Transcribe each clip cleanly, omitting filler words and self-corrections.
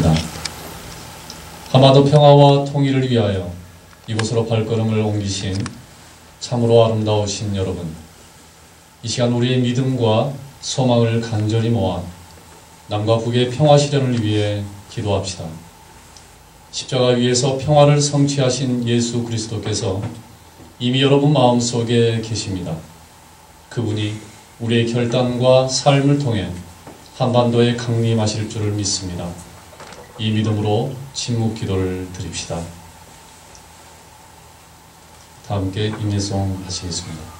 기도합니다. 하마도 평화와 통일을 위하여 이곳으로 발걸음을 옮기신 참으로 아름다우신 여러분, 이 시간 우리의 믿음과 소망을 간절히 모아 남과 북의 평화 실현을 위해 기도합시다. 십자가 위에서 평화를 성취하신 예수 그리스도께서 이미 여러분 마음속에 계십니다. 그분이 우리의 결단과 삶을 통해 한반도에 강림하실 줄을 믿습니다. 이 믿음으로 침묵 기도를 드립시다. 다 함께 인내송 하시겠습니다.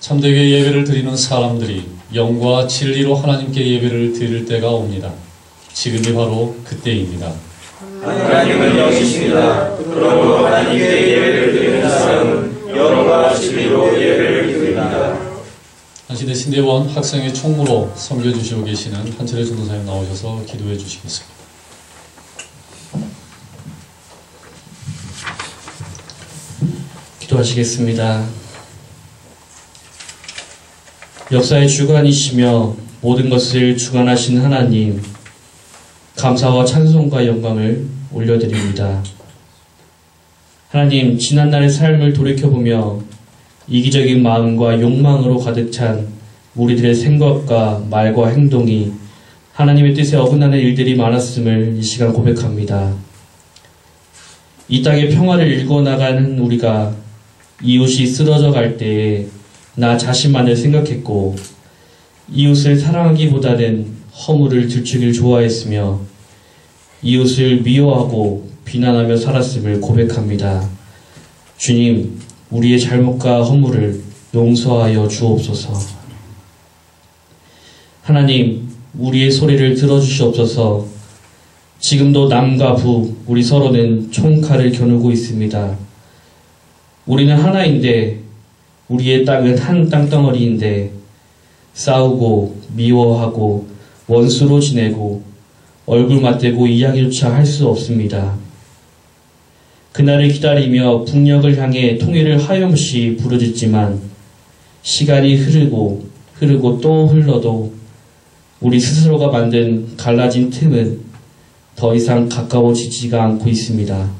참되게 예배를 드리는 사람들이 영과 진리로 하나님께 예배를 드릴 때가 옵니다. 지금이 바로 그때입니다. 하나님은 영이십니다. 그러므로 하나님께 예배를 드리는 사람은 영과 진리로 예배를 드립니다. 한시대 신대원 학생의 총무로 섬겨주시고 계시는 한철의 전도사님 나오셔서 기도해 주시겠습니다. 기도하시겠습니다. 역사의 주관이시며 모든 것을 주관하신 하나님, 감사와 찬송과 영광을 올려드립니다. 하나님, 지난날의 삶을 돌이켜보며 이기적인 마음과 욕망으로 가득 찬 우리들의 생각과 말과 행동이 하나님의 뜻에 어긋나는 일들이 많았음을 이 시간 고백합니다. 이 땅의 평화를 일궈나가는 우리가 이웃이 쓰러져 갈 때에 나 자신만을 생각했고 이웃을 사랑하기보다는 허물을 들추길 좋아했으며 이웃을 미워하고 비난하며 살았음을 고백합니다. 주님, 우리의 잘못과 허물을 용서하여 주옵소서. 하나님, 우리의 소리를 들어주시옵소서. 지금도 남과 북, 우리 서로는 총칼을 겨누고 있습니다. 우리는 하나인데 우리의 땅은 한 땅덩어리인데 싸우고 미워하고 원수로 지내고 얼굴 맞대고 이야기조차 할 수 없습니다. 그날을 기다리며 북녘을 향해 통일을 하염없이 부르짖지만 시간이 흐르고 또 흘러도 우리 스스로가 만든 갈라진 틈은 더 이상 가까워지지가 않고 있습니다.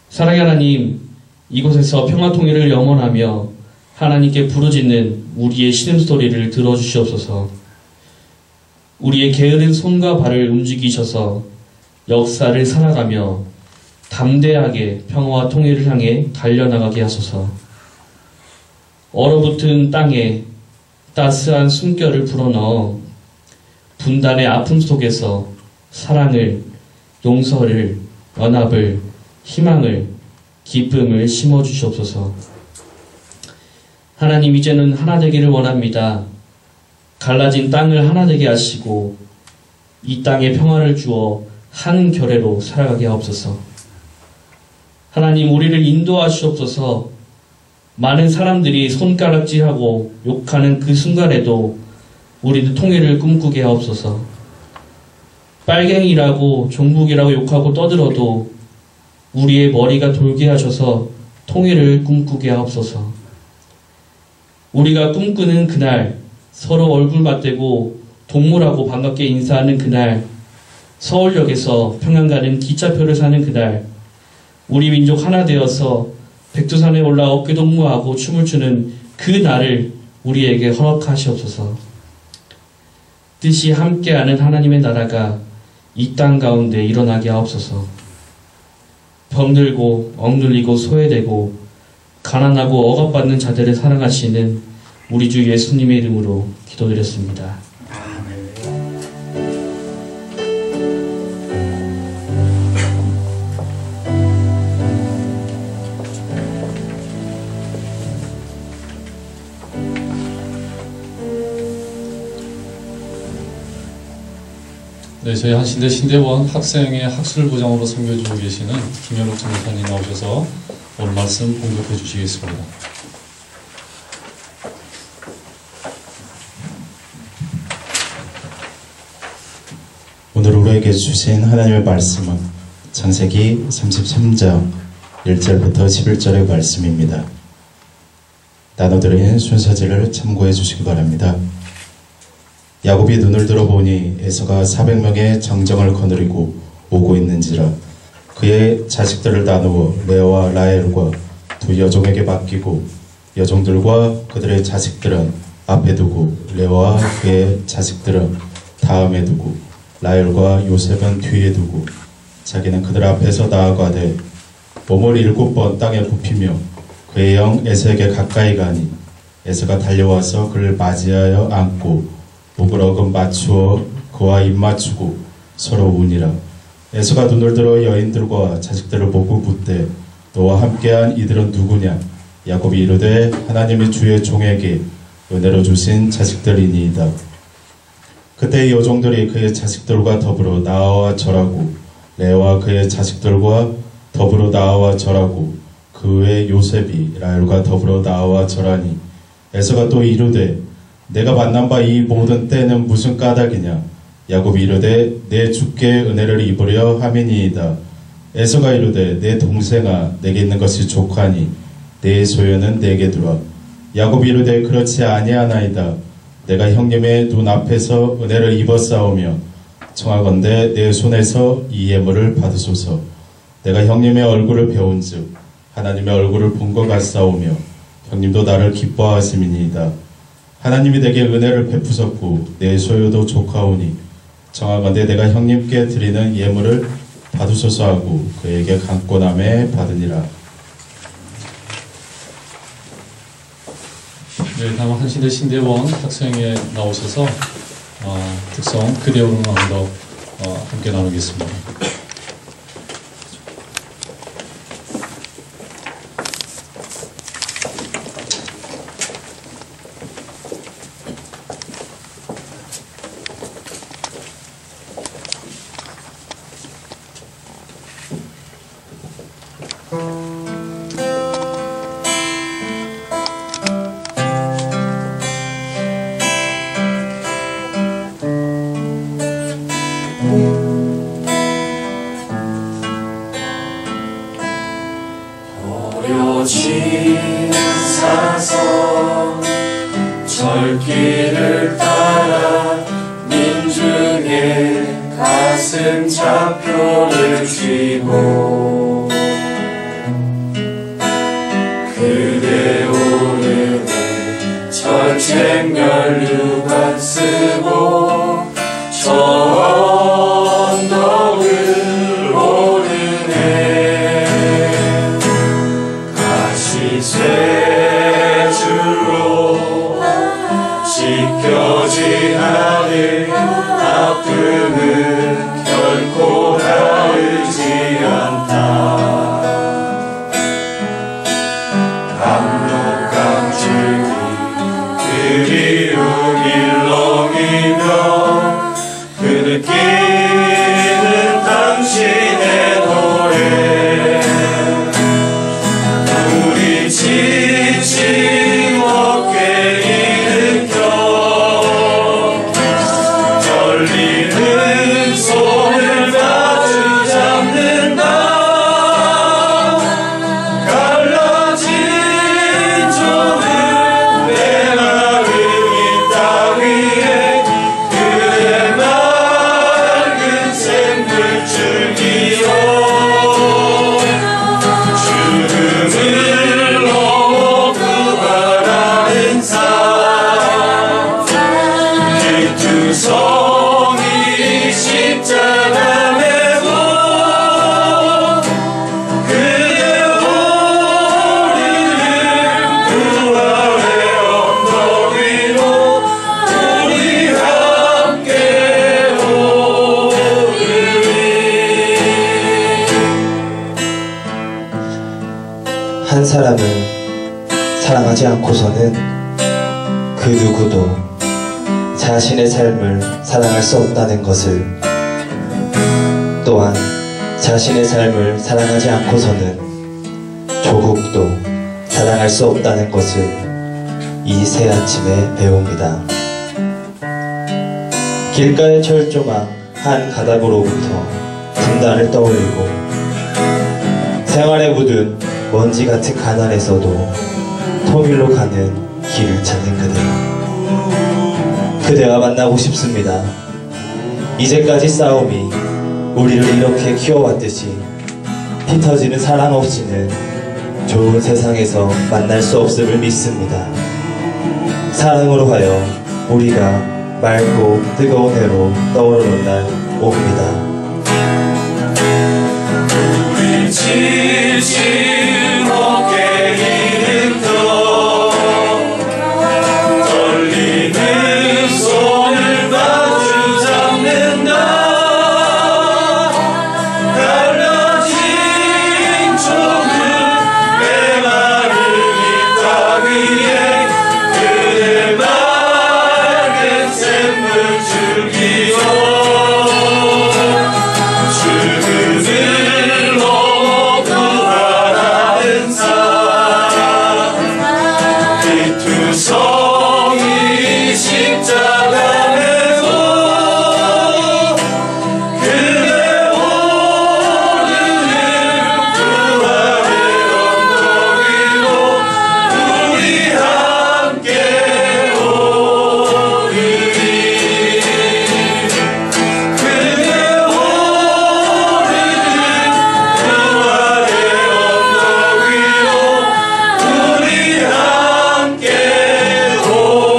사랑의 하나님, 이곳에서 평화통일을 염원하며 하나님께 부르짖는 우리의 신음소리를 들어주시옵소서. 우리의 게으른 손과 발을 움직이셔서 역사를 살아가며 담대하게 평화와 통일을 향해 달려나가게 하소서. 얼어붙은 땅에 따스한 숨결을 불어넣어 분단의 아픔 속에서 사랑을, 용서를, 연합을, 희망을, 기쁨을 심어주시옵소서. 하나님, 이제는 하나 되기를 원합니다. 갈라진 땅을 하나 되게 하시고 이 땅에 평화를 주어 한 결의로 살아가게 하옵소서. 하나님, 우리를 인도하시옵소서. 많은 사람들이 손가락질하고 욕하는 그 순간에도 우리는 통일을 꿈꾸게 하옵소서. 빨갱이라고 종북이라고 욕하고 떠들어도 우리의 머리가 돌게 하셔서 통일을 꿈꾸게 하옵소서. 우리가 꿈꾸는 그날, 서로 얼굴 맞대고 동무라고 반갑게 인사하는 그날, 서울역에서 평양 가는 기차표를 사는 그날, 우리 민족 하나 되어서 백두산에 올라 어깨동무하고 춤을 추는 그 날을 우리에게 허락하시옵소서. 뜻이 함께하는 하나님의 나라가 이 땅 가운데 일어나게 하옵소서. 병들고 억눌리고 소외되고 가난하고 억압받는 자들을 사랑하시는 우리 주 예수님의 이름으로 기도드렸습니다. 네, 저희 한신대 신대원 학생의 학술부장으로 섬겨주고 계시는 김현욱 전도사님 나오셔서 오늘 말씀 공급해 주시겠습니다. 오늘 우리에게 주신 하나님의 말씀은 창세기 33장 1절부터 11절의 말씀입니다. 나눠드린 순서지를 참고해 주시기 바랍니다. 야곱이 눈을 들어보니 에서가 400명의 정정을 거느리고 오고 있는지라 그의 자식들을 나누어 레아와 라헬과 두 여종에게 맡기고 여종들과 그들의 자식들은 앞에 두고 레아와 그의 자식들은 다음에 두고 라헬과 요셉은 뒤에 두고 자기는 그들 앞에서 나아가되 몸을 7번 땅에 굽히며 그의 영 에서에게 가까이 가니 에서가 달려와서 그를 맞이하여 안고 목을 어금 맞추어 그와 입 맞추고 서로 우니라. 에서가 눈을 들어 여인들과 자식들을 보고 묻되 너와 함께한 이들은 누구냐? 야곱이 이르되 하나님이 주의 종에게 은혜로 주신 자식들이니이다. 그때 여종들이 그의 자식들과 더불어 나아와 절하고 레아와 그의 자식들과 더불어 나아와 절하고 그 외 요셉이 라헬과 더불어 나아와 절하니 에서가 또 이르되 내가 만난 바 이 모든 때는 무슨 까닭이냐? 야곱이 이르되 내 주께 은혜를 입으려 함이니이다. 에서가 이르되 내 동생아 내게 있는 것이 족하니 내 소유는 내게 두라. 야곱이 이르되 그렇지 아니하나이다. 내가 형님의 눈앞에서 은혜를 입었사오며 청하건대 내 손에서 이 예물을 받으소서. 내가 형님의 얼굴을 배운즉 하나님의 얼굴을 본 것 같사오며 형님도 나를 기뻐하심이니이다. 하나님이 내게 은혜를 베푸셨고 내 소유도 족하오니 청하건대 내가 형님께 드리는 예물을 받으소서 하고 그에게 강권함에 받으니라. 네, 다음 한신대 신대원 학생에 나오셔서 특성 그대 오는 언덕 함께 나누겠습니다. 고려진 사선 절길을 따라 민중의 가슴 좌표를 쥐고 그대 오름에 절책면류관 쓰고 저 언덕을 오르네 가시쇠줄로 찢겨진 하늘 아픔은 결코 다르지 않다. 압록강 줄기 사람을 사랑하지 않고서는 그 누구도 자신의 삶을 사랑할 수 없다는 것을, 또한 자신의 삶을 사랑하지 않고서는 조국도 사랑할 수 없다는 것을 이 새아침에 배웁니다. 길가의 철조망 한 가닥으로부터 분단을 떠올리고 생활에 묻은 먼지 같은 가난에서도 통일로 가는 길을 찾는 그대와 만나고 싶습니다. 이제까지 싸움이 우리를 이렇게 키워왔듯이 피 터지는 사랑 없이는 좋은 세상에서 만날 수 없음을 믿습니다. 사랑으로 하여 우리가 맑고 뜨거운 해로 떠오르는 날 옵니다. 우리 지친 어깨 이름도 떨리는 손을 마주 잡는다. 갈라진 조금 메마른 이 땅 위에 그대 맑은 샘물 줄기로 죽음을 넘어 부활하는 삶, 이 투성이 십자가 메고 그대 오르는 부활의 언덕 위로 우리 함께 오르리. 그대 오르는 부활의 언덕 위로 우리 함께 오르리.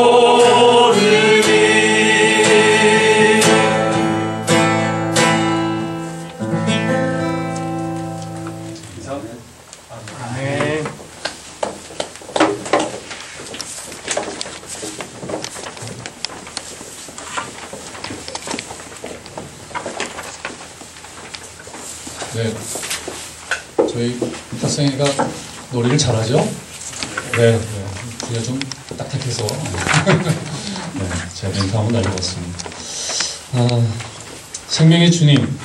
네, 저희 학생회가 노래를 잘하죠? 네, 귀가 좀 딱딱해서 네, 제가 멘트 한번 날려봤습니다. 생명의 주님,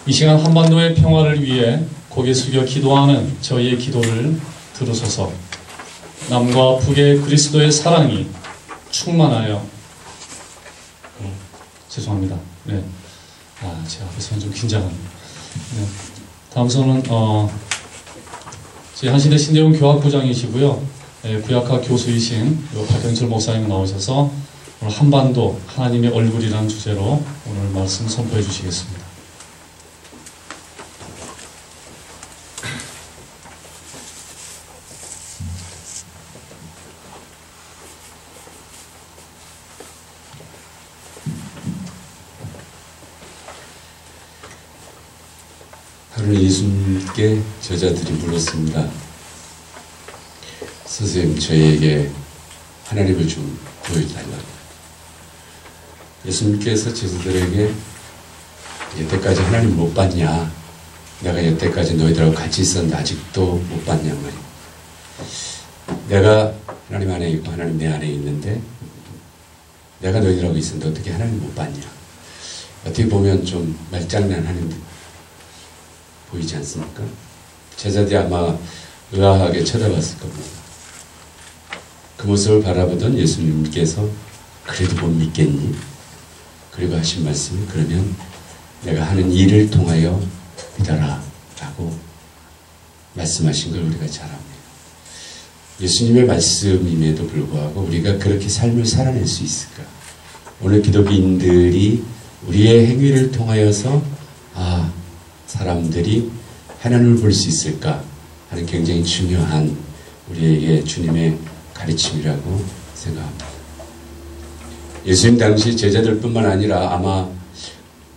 이 시간 한반도의 평화를 위해 고개 숙여 기도하는 저희의 기도를 들으소서. 남과 북의 그리스도의 사랑이 충만하여 죄송합니다. 네, 제 앞에서는 좀 긴장합니다. 네. 다음 선은 저희 한신대 신대원 교학부장이시고요, 구약학 교수이신 박경철 목사님 나오셔서 오늘 한반도 하나님의 얼굴이라는 주제로 오늘 말씀 선포해 주시겠습니다. 하루는 예수님께 제자들이 물었습니다. 선생님, 저희에게 하나님을 좀 보여달라고. 예수님께서 제자들에게 여태까지 하나님 못 봤냐? 내가 여태까지 너희들하고 같이 있었는데 아직도 못 봤냐 말이야. 내가 하나님 안에 있고 하나님 내 안에 있는데 내가 너희들하고 있었는데 어떻게 하나님 못 봤냐? 어떻게 보면 좀 말장난하는 듯 보이지 않습니까? 제자들이 아마 의아하게 쳐다봤을 겁니다. 그 모습을 바라보던 예수님께서 그래도 못 믿겠니? 그리고 하신 말씀이 그러면 내가 하는 일을 통하여 믿어라 라고 말씀하신 걸 우리가 잘 압니다. 예수님의 말씀임에도 불구하고 우리가 그렇게 삶을 살아낼 수 있을까? 오늘 기독인들이 우리의 행위를 통하여서 사람들이 하나님을 볼 수 있을까 하는 굉장히 중요한 우리에게 주님의 가르침이라고 생각합니다. 예수님 당시 제자들뿐만 아니라 아마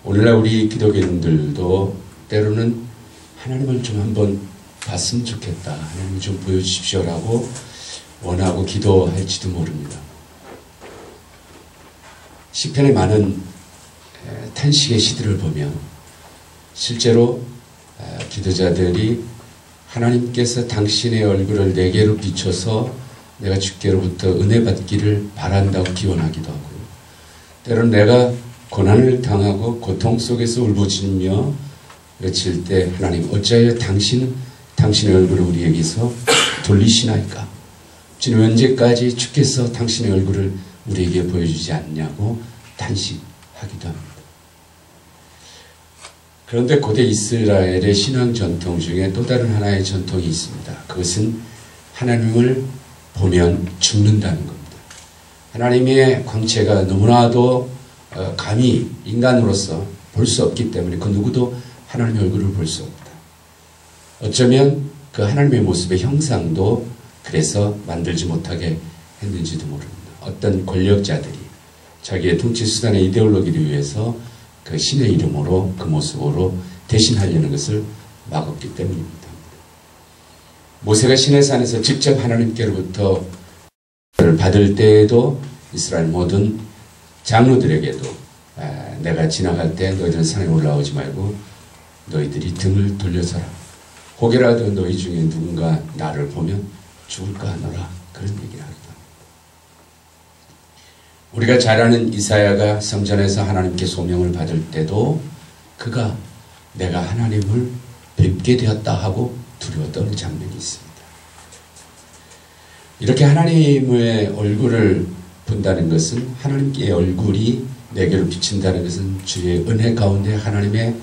오늘날 우리 기독인들도 때로는 하나님을 좀 한번 봤으면 좋겠다, 하나님을 좀 보여주십시오라고 원하고 기도할지도 모릅니다. 시편의 많은 탄식의 시들을 보면 실제로 기도자들이 하나님께서 당신의 얼굴을 내게로 비춰서 내가 주께로부터 은혜 받기를 바란다고 기원하기도 하고요. 때로는 내가 고난을 당하고 고통 속에서 울부짖으며 외칠 때 하나님 어찌하여 당신의 얼굴을 우리에게서 돌리시나이까? 주님 언제까지 주께서 당신의 얼굴을 우리에게 보여주지 않냐고 탄식하기도 합니다. 그런데 고대 이스라엘의 신앙 전통 중에 또 다른 하나의 전통이 있습니다. 그것은 하나님을 보면 죽는다는 겁니다. 하나님의 광채가 너무나도 감히 인간으로서 볼 수 없기 때문에 그 누구도 하나님의 얼굴을 볼 수 없다. 어쩌면 그 하나님의 모습의 형상도 그래서 만들지 못하게 했는지도 모릅니다. 어떤 권력자들이 자기의 통치 수단의 이데올로기를 위해서 그 신의 이름으로 그 모습으로 대신하려는 것을 막았기 때문입니다. 모세가 시내산에서 직접 하나님께로부터 받을 때에도 이스라엘 모든 장로들에게도 내가 지나갈 때 너희들은 산에 올라오지 말고 너희들이 등을 돌려서라. 혹여라도 너희 중에 누군가 나를 보면 죽을까 하노라. 그런 얘기를 하기도 합니다. 우리가 잘 아는 이사야가 성전에서 하나님께 소명을 받을 때도 그가 내가 하나님을 뵙게 되었다 하고 두려워 떠는 장면이 있습니다. 이렇게 하나님의 얼굴을 본다는 것은 하나님의 얼굴이 내게로 비친다는 것은 주의 은혜 가운데 하나님의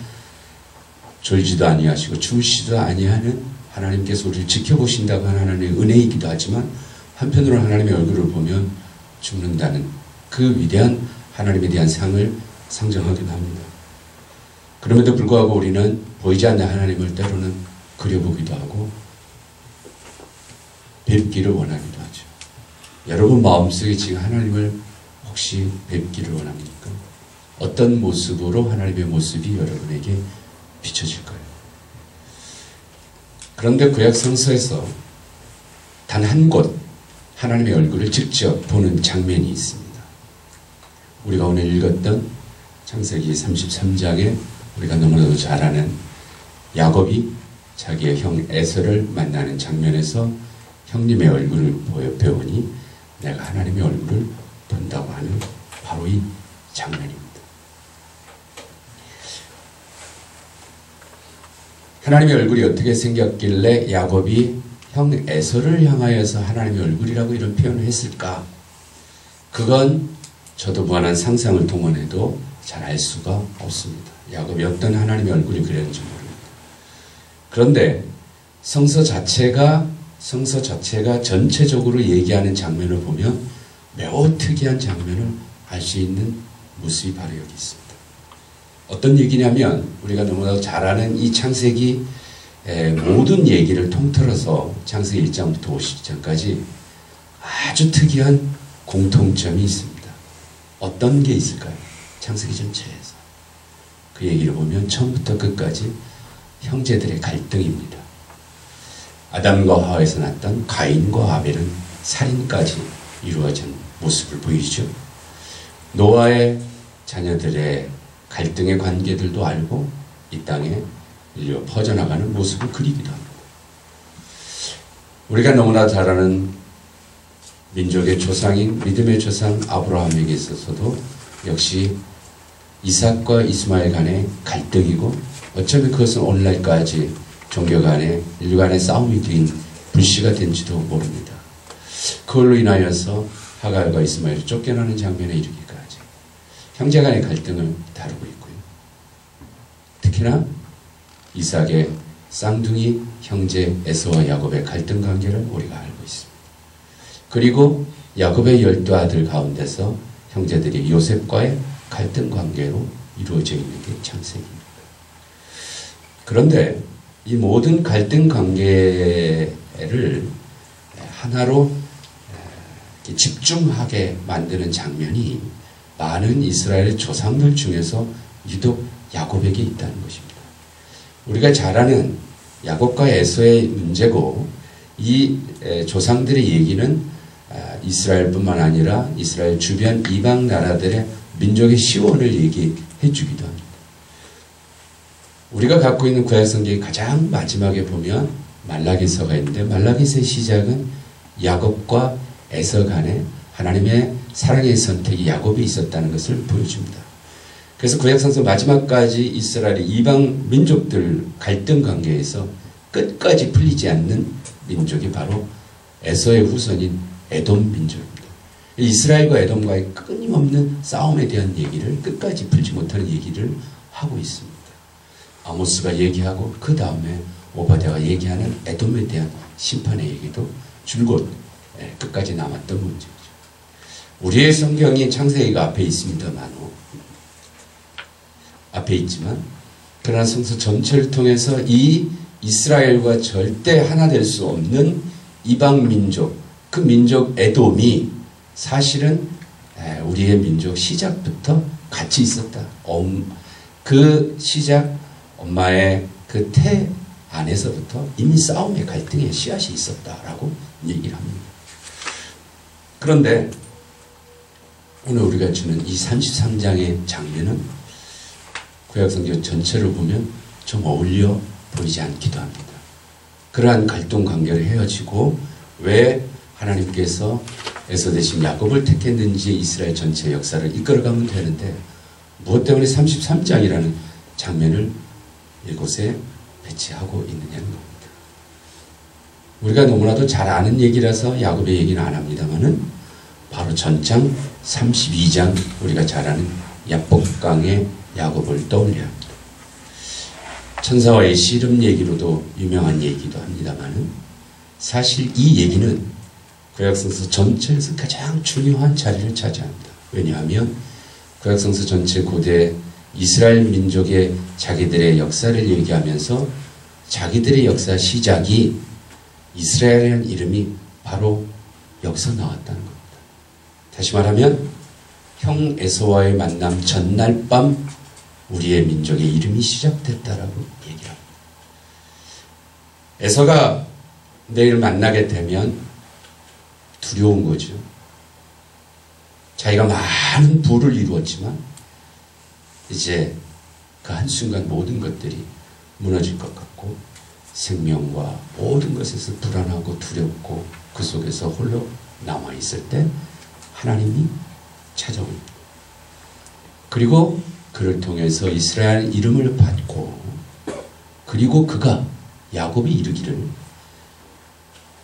졸지도 아니하시고 주무시지도 아니하는 하나님께서 우리를 지켜보신다고 하는 하나님의 은혜이기도 하지만 한편으로 하나님의 얼굴을 보면 죽는다는 그 위대한 하나님에 대한 상을 상정하기도 합니다. 그럼에도 불구하고 우리는 보이지 않는 하나님을 때로는 그려보기도 하고 뵙기를 원하기도 하죠. 여러분 마음속에 지금 하나님을 혹시 뵙기를 원합니까? 어떤 모습으로 하나님의 모습이 여러분에게 비춰질까요? 그런데 구약 성서에서 단 한 곳 하나님의 얼굴을 직접 보는 장면이 있습니다. 우리가 오늘 읽었던 창세기 33장에 우리가 너무나도 잘 아는 야곱이 자기의 형 에서를 만나는 장면에서 형님의 얼굴을 배우니 내가 하나님의 얼굴을 본다고 하는 바로 이 장면입니다. 하나님의 얼굴이 어떻게 생겼길래 야곱이 형 에서를 향하여서 하나님의 얼굴이라고 이런 표현을 했을까? 그건 저도 무한한 상상을 동원해도 잘 알 수가 없습니다. 야곱이 어떤 하나님의 얼굴이 그렸는지 모릅니다. 그런데 성서 자체가 전체적으로 얘기하는 장면을 보면 매우 특이한 장면을 알 수 있는 모습이 바로 여기 있습니다. 어떤 얘기냐면 우리가 너무나도 잘 아는 이 창세기 모든 얘기를 통틀어서 창세기 1장부터 50장까지 아주 특이한 공통점이 있습니다. 어떤 게 있을까요? 창세기 전체에서 그 얘기를 보면 처음부터 끝까지 형제들의 갈등입니다. 아담과 하와에서 났던 가인과 아벨은 살인까지 이루어진 모습을 보이죠. 노아의 자녀들의 갈등의 관계들도 알고 이 땅에 인류 퍼져나가는 모습을 그리기도 합니다. 우리가 너무나 잘 아는 민족의 조상인 믿음의 조상 아브라함에게 있어서도 역시 이삭과 이스마엘 간의 갈등이고 어쩌면 그것은 오늘날까지 종교 간의 인류 간의 싸움이 된 불씨가 된지도 모릅니다. 그걸로 인하여서 하갈과 이스마엘이 쫓겨나는 장면에 이르기까지 형제 간의 갈등을 다루고 있고요. 특히나 이삭의 쌍둥이 형제 에서와 야곱의 갈등 관계를 우리가 알고 있습니다. 그리고 야곱의 12아들 가운데서 형제들이 요셉과의 갈등 관계로 이루어져 있는 게 창세기입니다. 그런데 이 모든 갈등 관계를 하나로 집중하게 만드는 장면이 많은 이스라엘 조상들 중에서 유독 야곱에게 있다는 것입니다. 우리가 잘 아는 야곱과 에서의 문제고 이 조상들의 얘기는 이스라엘뿐만 아니라 이스라엘 주변 이방 나라들의 민족의 시원을 얘기해 주기도 합니다. 우리가 갖고 있는 구약 성경의 가장 마지막에 보면 말라기서가 있는데 말라기서의 시작은 야곱과 에서 간에 하나님의 사랑의 선택이 야곱에 있었다는 것을 보여줍니다. 그래서 구약성서 마지막까지 이스라엘이 이방 민족들 갈등 관계에서 끝까지 풀리지 않는 민족이 바로 에서의 후손인 에돔 민족입니다. 이스라엘과 에돔과의 끊임없는 싸움에 대한 얘기를 끝까지 풀지 못하는 얘기를 하고 있습니다. 아모스가 얘기하고 그 다음에 오바댜가 얘기하는 에돔에 대한 심판의 얘기도 줄곧 끝까지 남았던 문제죠. 우리의 성경이 창세기가 앞에 있습니다만 앞에 있지만 그러나 성서 전체를 통해서 이 이스라엘과 절대 하나 될 수 없는 이방 민족, 그 민족 에돔이 사실은 우리의 민족 시작부터 같이 있었다. 그 시작 엄마의 그 태 안에서부터 이미 싸움의 갈등의 씨앗이 있었다라고 얘기를 합니다. 그런데 오늘 우리가 주는 이 33장의 장면은 구약성경 전체를 보면 좀 어울려 보이지 않기도 합니다. 그러한 갈등 관계를 헤어지고 왜 하나님께서 에서 대신 야곱을 택했는지 이스라엘 전체 역사를 이끌어가면 되는데 무엇 때문에 33장이라는 장면을 이곳에 배치하고 있느냐는 겁니다. 우리가 너무나도 잘 아는 얘기라서 야곱의 얘기는 안 합니다만은 바로 전장 32장 우리가 잘 아는 야복강의 야곱을 떠올려야 합니다. 천사와의 씨름 얘기로도 유명한 얘기도 합니다만은 사실 이 얘기는 구약성서 전체에서 가장 중요한 자리를 차지합니다. 왜냐하면 구약성서 전체 고대 이스라엘 민족의 자기들의 역사를 얘기하면서 자기들의 역사 시작이 이스라엘이라는 이름이 바로 여기서 나왔다는 겁니다. 다시 말하면 형 에서와의 만남 전날 밤 우리의 민족의 이름이 시작됐다라고 얘기합니다. 에서가 내일 만나게 되면 두려운 거죠. 자기가 많은 부를 이루었지만 이제 그 한순간 모든 것들이 무너질 것 같고 생명과 모든 것에서 불안하고 두렵고 그 속에서 홀로 남아있을 때 하나님이 찾아옵니다. 그리고 그를 통해서 이스라엘 이름을 받고 그리고 그가 야곱이 이르기를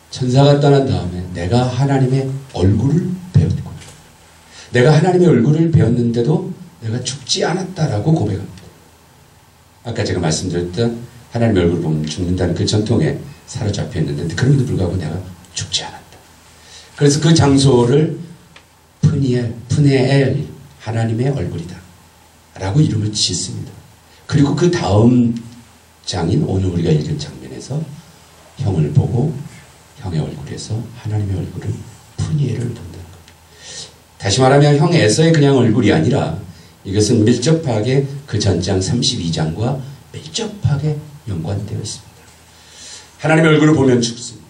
천사가 떠난 다음에 내가 하나님의 얼굴을 배웠구나. 내가 하나님의 얼굴을 배웠는데도 내가 죽지 않았다라고 고백합니다. 아까 제가 말씀드렸던 하나님의 얼굴을 보면 죽는다는 그 전통에 사로잡혀 있는데 그럼에도 불구하고 내가 죽지 않았다. 그래서 그 장소를 푸네엘 하나님의 얼굴이다 라고 이름을 짓습니다. 그리고 그 다음 장인 오늘 우리가 읽은 장면에서 형을 보고 형의 얼굴에서 하나님의 얼굴을 푸니엘을 본다는 겁니다. 다시 말하면 형 에서의 그냥 얼굴이 아니라 이것은 밀접하게 그 전장 32장과 밀접하게 연관되어 있습니다. 하나님의 얼굴을 보면 죽습니다.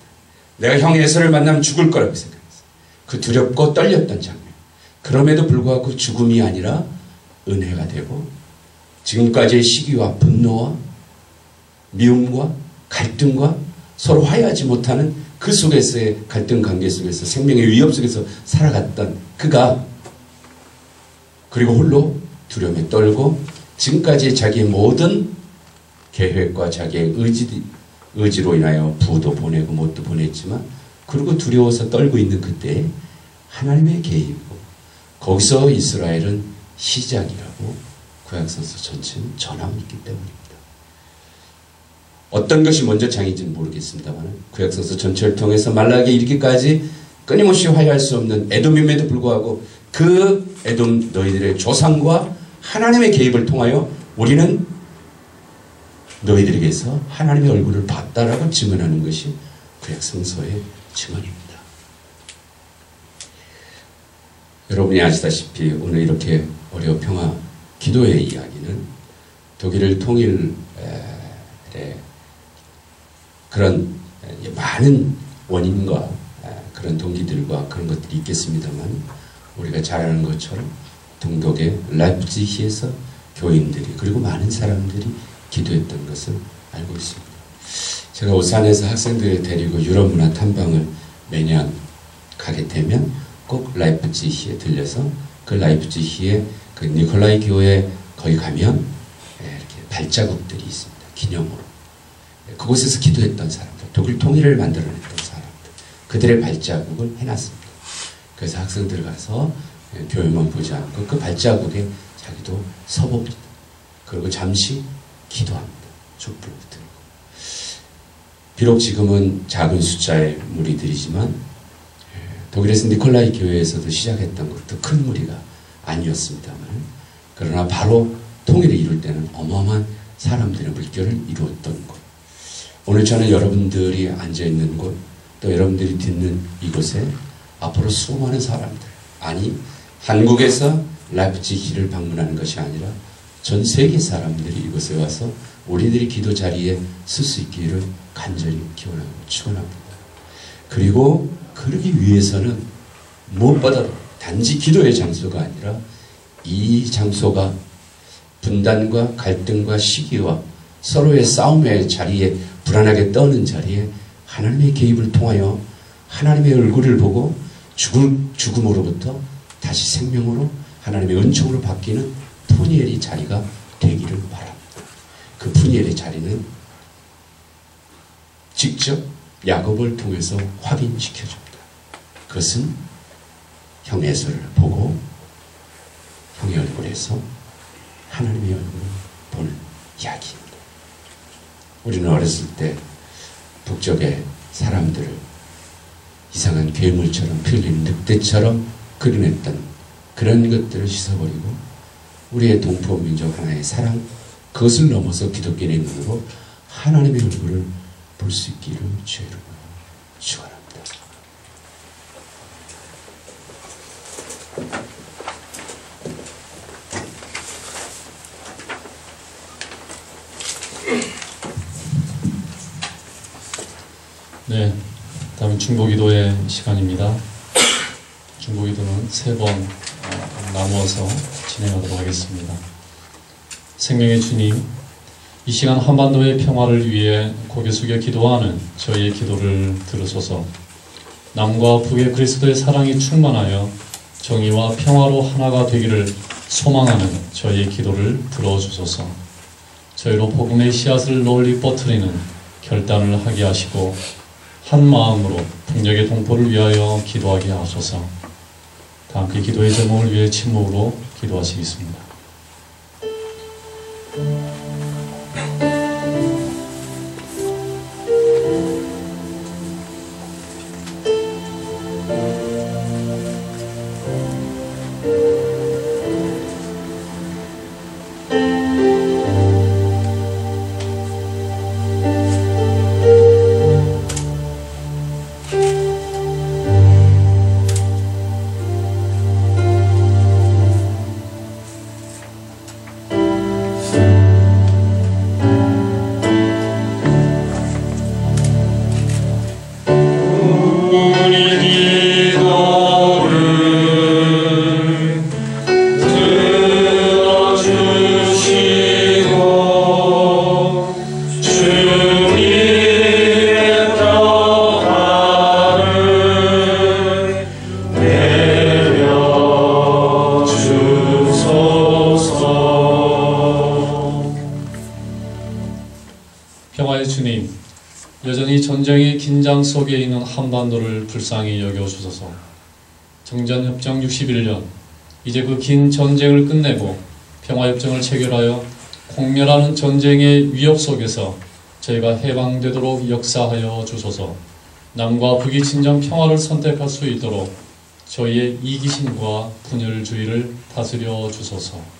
내가 형 에서를 만나면 죽을 거라고 생각했어요. 그 두렵고 떨렸던 장면. 그럼에도 불구하고 죽음이 아니라 은혜가 되고 지금까지의 시기와 분노와 미움과 갈등과 서로 화해하지 못하는 그 속에서의 갈등 관계 속에서 생명의 위협 속에서 살아갔던 그가 그리고 홀로 두려움에 떨고 지금까지 자기의 모든 계획과 자기의 의지로 인하여 부도 보내고 못도 보냈지만 그리고 두려워서 떨고 있는 그때에 하나님의 개입이고 거기서 이스라엘은 시작이라고 구약성서 전체는 전하고 있기 때문입니다. 어떤 것이 먼저 장인지는 모르겠습니다만 구약성서 전체를 통해서 말라기에 이르기까지 끊임없이 화해할 수 없는 에돔임에도 불구하고 그 에돔 너희들의 조상과 하나님의 개입을 통하여 우리는 너희들에게서 하나님의 얼굴을 봤다라고 증언하는 것이 구약성서의 증언입니다. 여러분이 아시다시피 오늘 이렇게 어려운 평화 기도의 이야기는 독일을 통일의 그런 많은 원인과 그런 동기들과 그런 것들이 있겠습니다만 우리가 잘 아는 것처럼 동독의 라이프치히에서 교인들이 그리고 많은 사람들이 기도했던 것을 알고 있습니다. 제가 오산에서 학생들을 데리고 유럽 문화 탐방을 매년 가게 되면 꼭 라이프치히에 들려서 그 라이프치히에 그 니콜라이 교회 거기 가면 이렇게 발자국들이 있습니다. 기념으로. 그곳에서 기도했던 사람들, 독일 통일을 만들어냈던 사람들, 그들의 발자국을 해놨습니다. 그래서 학생들 가서 교회만 보지 않고 그 발자국에 자기도 서봅니다. 그리고 잠시 기도합니다. 촛불을 들고. 비록 지금은 작은 숫자의 무리들이지만 독일에서 니콜라이 교회에서도 시작했던 것도 큰 무리가 아니었습니다만, 그러나 바로 통일을 이룰 때는 어마어마한 사람들의 물결을 이루었던 곳. 오늘 저는 여러분들이 앉아있는 곳, 또 여러분들이 듣는 이곳에 앞으로 수많은 사람들, 아니 한국에서 라이프치히를 방문하는 것이 아니라 전 세계 사람들이 이곳에 와서 우리들이 기도 자리에 설 수 있기를 간절히 기원하고 축원합니다. 그리고 그러기 위해서는 무엇보다도 단지 기도의 장소가 아니라 이 장소가 분단과 갈등과 시기와 서로의 싸움의 자리에 불안하게 떠는 자리에 하나님의 개입을 통하여 하나님의 얼굴을 보고 죽음으로부터 다시 생명으로 하나님의 은총으로 바뀌는 푸니엘의 자리가 되기를 바랍니다. 그 푸니엘의 자리는 직접 야곱을 통해서 확인시켜줍니다. 그것은 형 에서를 보고 형의 얼굴에서 하나님의 얼굴을 보는 이야기입니다. 우리는 어렸을 때 북쪽의 사람들을 이상한 괴물처럼 풀린 늑대처럼 그려냈던 그런 것들을 씻어버리고 우리의 동포 민족 하나의 사랑, 그것을 넘어서 기독교의 눈으로 하나님의 얼굴을 볼 수 있기를 주의 이름으로 축원합니다. 네, 다음은 중보기도의 시간입니다. 중보기도는 3번 나누어서 진행하도록 하겠습니다. 생명의 주님, 이 시간 한반도의 평화를 위해 고개 숙여 기도하는 저희의 기도를 들으소서. 남과 북의 그리스도의 사랑이 충만하여 정의와 평화로 하나가 되기를 소망하는 저희의 기도를 들어주소서. 저희로 복음의 씨앗을 널리 뻗트리는 결단을 하게 하시고 한 마음으로 북녘의 동포를 위하여 기도하게 하소서. 다 함께 기도의 제목을 위해 침묵으로 기도하시겠습니다. 평화의 주님, 여전히 전쟁의 긴장 속에 있는 한반도를 불쌍히 여겨주소서. 정전협정 61년, 이제 그 긴 전쟁을 끝내고 평화협정을 체결하여 공멸하는 전쟁의 위협 속에서 저희가 해방되도록 역사하여 주소서. 남과 북이 진정 평화를 선택할 수 있도록 저희의 이기심과 분열주의를 다스려 주소서.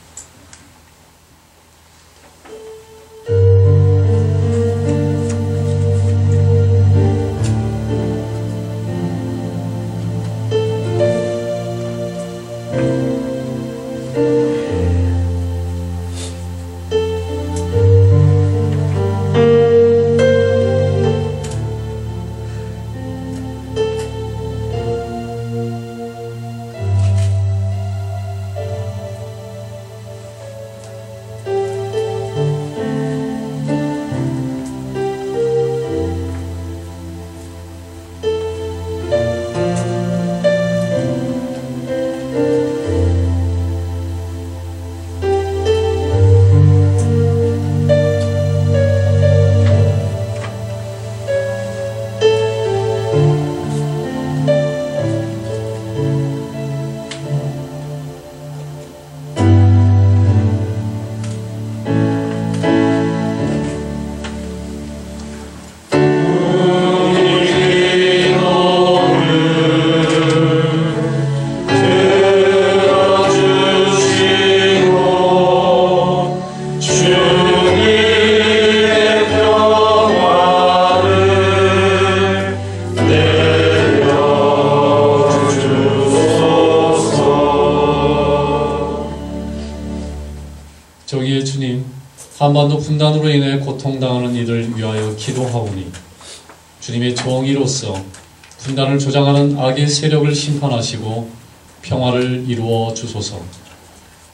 만유의 주님, 한반도 분단으로 인해 고통당하는 이를 위하여 기도하오니 주님의 정의로서 분단을 조장하는 악의 세력을 심판하시고 평화를 이루어 주소서.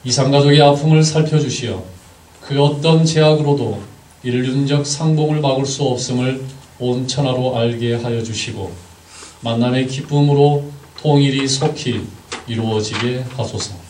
이산가족의 아픔을 살펴주시어 그 어떤 제약으로도 인륜적 상봉을 막을 수 없음을 온 천하로 알게 하여 주시고 만남의 기쁨으로 통일이 속히 이루어지게 하소서.